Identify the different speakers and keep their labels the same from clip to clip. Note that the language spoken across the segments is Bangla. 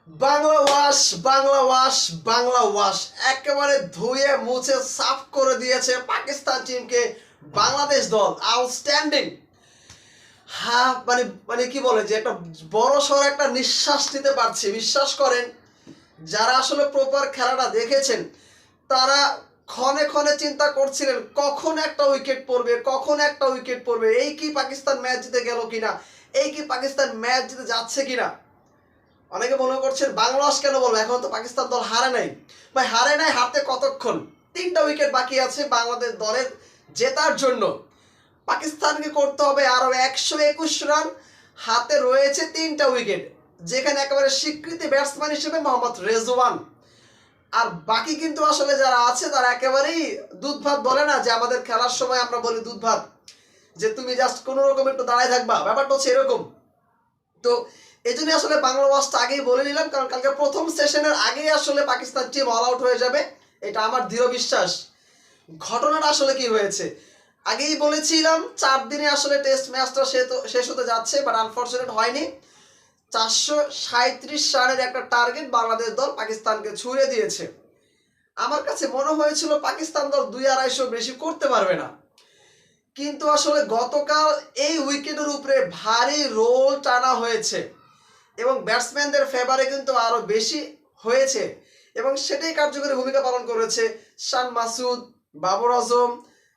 Speaker 1: Bangla wash Bangla wash Bangla wash একেবারে ধুয়ে মুছে সাফ করে দিয়েছে পাকিস্তান টিমকে বাংলাদেশ দল। আউটস্ট্যান্ডিং। হ্যাঁ, মানে মানে কি বলে যে একটা বড় সড় একটা নিঃশ্বাস নিতে পারছি। বিশ্বাস করেন, যারা আসলে প্রপার খেলাটা দেখেছেন তারা ক্ষণে ক্ষণে চিন্তা করছিলেন কখন একটা উইকেট পড়বে, কখন একটা উইকেট পড়বে, এই কি পাকিস্তান ম্যাচ জিতে গেল কিনা, এই কি পাকিস্তান ম্যাচ জিতে যাচ্ছে কিনা। অনেকে মনে করছেন বাংলাদেশ কেন বলবো, এখন তো পাকিস্তান দল হারে নাই। ভাই হারে নাই, হারতে কতক্ষণ, 3টা উইকেট বাকি আছে বাংলাদেশ দলের জেতার জন্য। পাকিস্তানকে করতে হবে আরো 121 রান, হাতে রয়েছে 3টা উইকেট, যেখানে একেবারে স্বীকৃতি ব্যাটসম্যান হিসেবে মোহাম্মদ রেজওয়ান। আর বাকি কিন্তু আসলে যারা আছে তারা একেবারেই দুধ ভাত, বলে না যে আমাদের খেলার সময় আমরা বলি দুধ ভাত, যে তুমি জাস্ট কোনো রকম একটু দাঁড়ায় থাকবা, ব্যাপারটা হচ্ছে এরকম। তো এই জন্য আসলে বাংলা ওয়াচটা আগেই বলে নিলাম, কারণ কালকে প্রথম সেশনের আগেই আসলে পাকিস্তান টিম অল আউট হয়ে যাবে, এটা আমার দৃঢ় বিশ্বাস। ঘটনাটা আসলে কি হয়েছে আগেই বলেছিলাম, 4 দিনে আসলে টেস্ট ম্যাচটা শেষ হতে যাচ্ছে, বাট আনফর্চুনেট হয়নি। 437 রানের একটা টার্গেট বাংলাদেশ দল পাকিস্তানকে ছুঁড়ে দিয়েছে। আমার কাছে মনে হয়েছিল পাকিস্তান দল 2-250 বেশি করতে পারবে না, কিন্তু আসলে গতকাল এই উইকেটের উপরে ভারী রোল টানা হয়েছে এবং ব্যাটসম্যানদের ফেভারে কিন্তু আরো বেশি হয়েছে, এবং সেটাই কার্যকরী ভূমিকা পালন করেছে শান মাসুদ, বাবর আজম,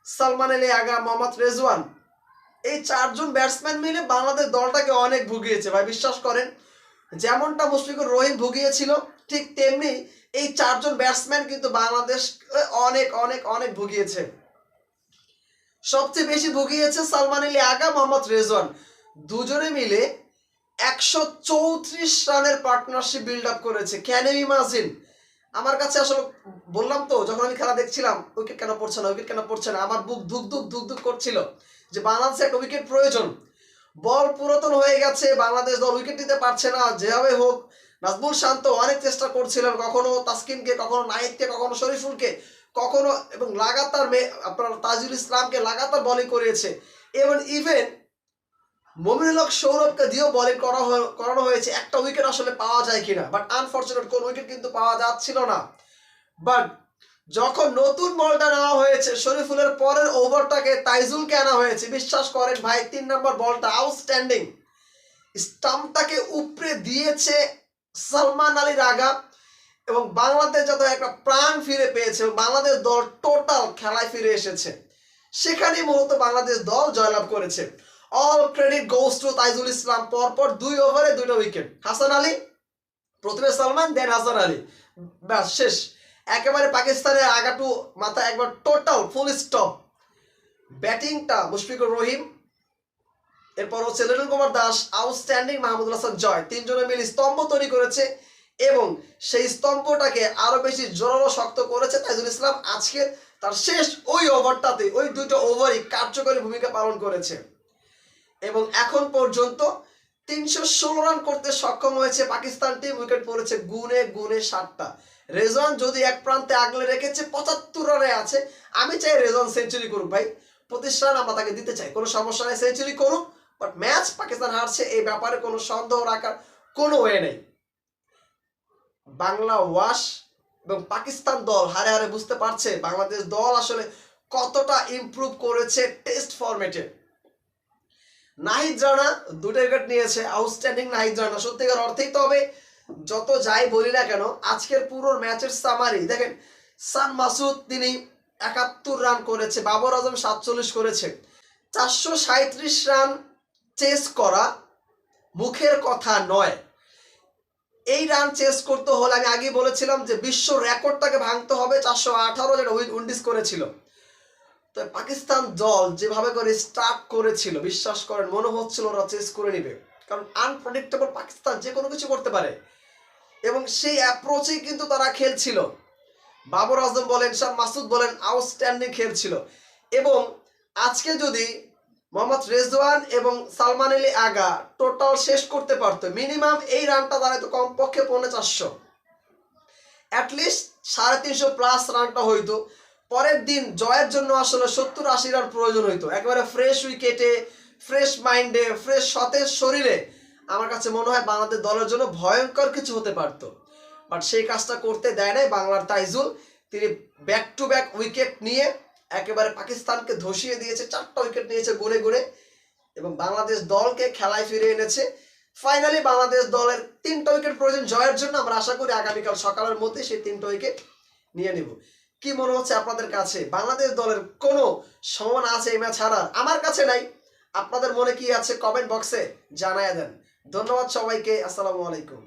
Speaker 1: সালমান আলী আগা, মোহাম্মদ রেজওয়ান। এই 4জন ব্যাটসম্যান মিলে বাংলাদেশ দলটাকে অনেক ভুগিয়েছে ভাই। বিশ্বাস করেন, যেমনটা মুশফিকুর রহিম ভুগিয়েছিল ঠিক তেমনি এই 4জন ব্যাটসম্যান কিন্তু বাংলাদেশ অনেক অনেক অনেক ভুগিয়েছে। সবচেয়ে বেশি ভুগিয়েছে সালমান আলী আগা, মোহাম্মদ রেজওয়ান। দুজনে মিলে 134 রানের পার্টনারশিপ বিল্ড আপ করেছে। Can you imagine? আমার কাছে আসলে বললাম তো, যখন আমি খেলা দেখছিলাম উইকেট কেন পড়ছে না, উইকেট কেন পড়ছে না, আমার বুক ধুক ধুক ধুক ধুক করছিল যে বাংলাদেশে একটা উইকেট প্রয়োজন। বল পুরাতন হয়ে গেছে, বাংলাদেশ দল উইকেট দিতে পারছে না। যেভাবে হোক নাজমুল শান্ত অনেক চেষ্টা করছিলেন, কখনো তাসকিনকে, কখনো নাহিদকে, কখনো শরীফুলকে, কখনো এবং লাগাতার আপনার তাজুল ইসলামকে লাগাতার বোলিং করিয়েছে, এবং ইভেন মমিনুল হক সৌরভকে দিয়েও বোলিং করানো হয়েছে একটা উইকেট আসলে পাওয়া যায় কিনা, বাট আনফর্চুনেট কোন উইকেট কিন্তু পাওয়া যাচ্ছিল না। বাট যখন নতুন বলটা নেওয়া হয়েছে, শরীফুলের পরের ওভারটাকে তাইজুলকে আনা হয়েছে, বিশ্বাস করেন ভাই 3 নম্বর বলটা আউটস্ট্যান্ডিং, স্টাম্পটাকে উপরে দিয়েছে সালমান আলী রাগা, এবং বাংলাদেশ যত একটা প্রাণ ফিরে পেয়েছে, বাংলাদেশ দল টোটাল খেলায় ফিরে এসেছে, সেখানেই মূলত বাংলাদেশ দল জয়লাভ করেছে। All credit goes to Taijul Islam. পরপর 2 ওভারে 2টা উইকেট। হাসান আলী, প্রথমে সালমান, দেন হাসান আলী, ব্যাস শেষ। একেবারে পাকিস্তানের আগাটু মাথা একবার total full stop. ব্যাটিংটা Mushfiqur Rahim, এরপর হচ্ছে লিটন কুমার দাস, আউটস্ট্যান্ডিং মাহমুদুল হাসান জয়, 3 জনে মিলে স্তম্ভ তৈরি করেছে, এবং সেই স্তম্ভটাকে আরো বেশি জোরালো শক্ত করেছে তাইজুল ইসলাম। আজকে তার শেষ ওই ওভারটাতে, ওই 2টা ওভারই কার্যকরী ভূমিকা পালন করেছে, এবং এখন পর্যন্ত 316 রান করতে সক্ষম হয়েছে পাকিস্তান টিম। উইকেট পড়েছে গুনে গুনে 7টা। রেজওয়ান যদি এক প্রান্তে আগলে রেখেছে, 75 রানে আছে। আমি চাই রেজওয়ান সেঞ্চুরি করুক ভাই, 25 রান আমরা তাকে দিতে চাই, কোনো সমস্যা নেই, সেঞ্চুরি করুক। বাট ম্যাচ পাকিস্তান হারছে, এই ব্যাপারে কোনো সন্দেহ রাখার কোনো ওয়ে নেই। বাংলা ওয়াশ এবং পাকিস্তান দল হারে হারে বুঝতে পারছে বাংলাদেশ দল আসলে কতটা ইমপ্রুভ করেছে টেস্ট ফরম্যাটে। নাহিদ রানা 2টা উইকেট নিয়েছে, আউটস্ট্যান্ডিং নাহিদ রানা সত্যিকার অর্থেই। তবে যত যাই বলি না কেন, আজকের পুরো ম্যাচের সামারি দেখেন, শান মাসুদ তিনি 71 রান করেছে, বাবর আজম 47 করেছে। 437 রান চেস করা মুখের কথা নয়। এই রান চেস করতে হলে আমি আগে বলেছিলাম যে বিশ্ব রেকর্ডটাকে ভাঙতে হবে, 418, যেটা উইন্ডিজ করেছিল। তো পাকিস্তান দল যেভাবে করে স্টার্ট করেছিল, বিশ্বাস করেন মনে হচ্ছিল ওরা চেস করে নিবে, কারণ আনপ্রেডিক্টেবল পাকিস্তান যে কোনো কিছু করতে পারে, এবং সেই অ্যাপ্রোচেই কিন্তু তারা খেলছিল। বাবর আজম বলেন, শান মাসুদ বলেন, আউটস্ট্যান্ডিং খেলছিল। এবং আজকে যদি মোহাম্মদ রেজওয়ান এবং সালমান আলী আগা টোটাল শেষ করতে পারতো, মিনিমাম এই রানটা দাঁড়াইতো কমপক্ষে 450, অ্যাটলিস্ট 350+ রানটা হইতো। পরের দিন জয়ের জন্য আসলে 70-80 রান প্রয়োজন হইতো, একেবারে ফ্রেশ উইকেটে, ফ্রেশ মাইন্ডে, ফ্রেশ সতেজ শরীরে আমার কাছে মনে হয় বাংলাদেশ দলের জন্য ভয়ঙ্কর কিছু হতে পারত, বাট সেই কাজটা করতে দেয় নাই বাংলার তাইজুল। তিনি ব্যাক টু ব্যাক উইকেট নিয়ে একেবারে পাকিস্তানকে ধসিয়ে দিয়েছে, 4টা উইকেট নিয়েছে গড়ে গড়ে এবং বাংলাদেশ দলকে খেলায় ফিরে এনেছে। ফাইনালি বাংলাদেশ দলের 3টা উইকেট প্রয়োজন জয়ের জন্য। আমরা আশা করি আগামীকাল সকালের মধ্যে সেই 3টা উইকেট নিয়ে নেব। কি মনে হচ্ছে আপনাদের কাছে, বাংলাদেশ দলের কোনো সম্ভাবনা আছে এই ম্যাচ হারার? আমার কাছে নাই। আপনাদের মনে কি আছে কমেন্ট বক্সে জানায় দেন। ধন্যবাদ সবাইকে। আসসালামু আলাইকুম।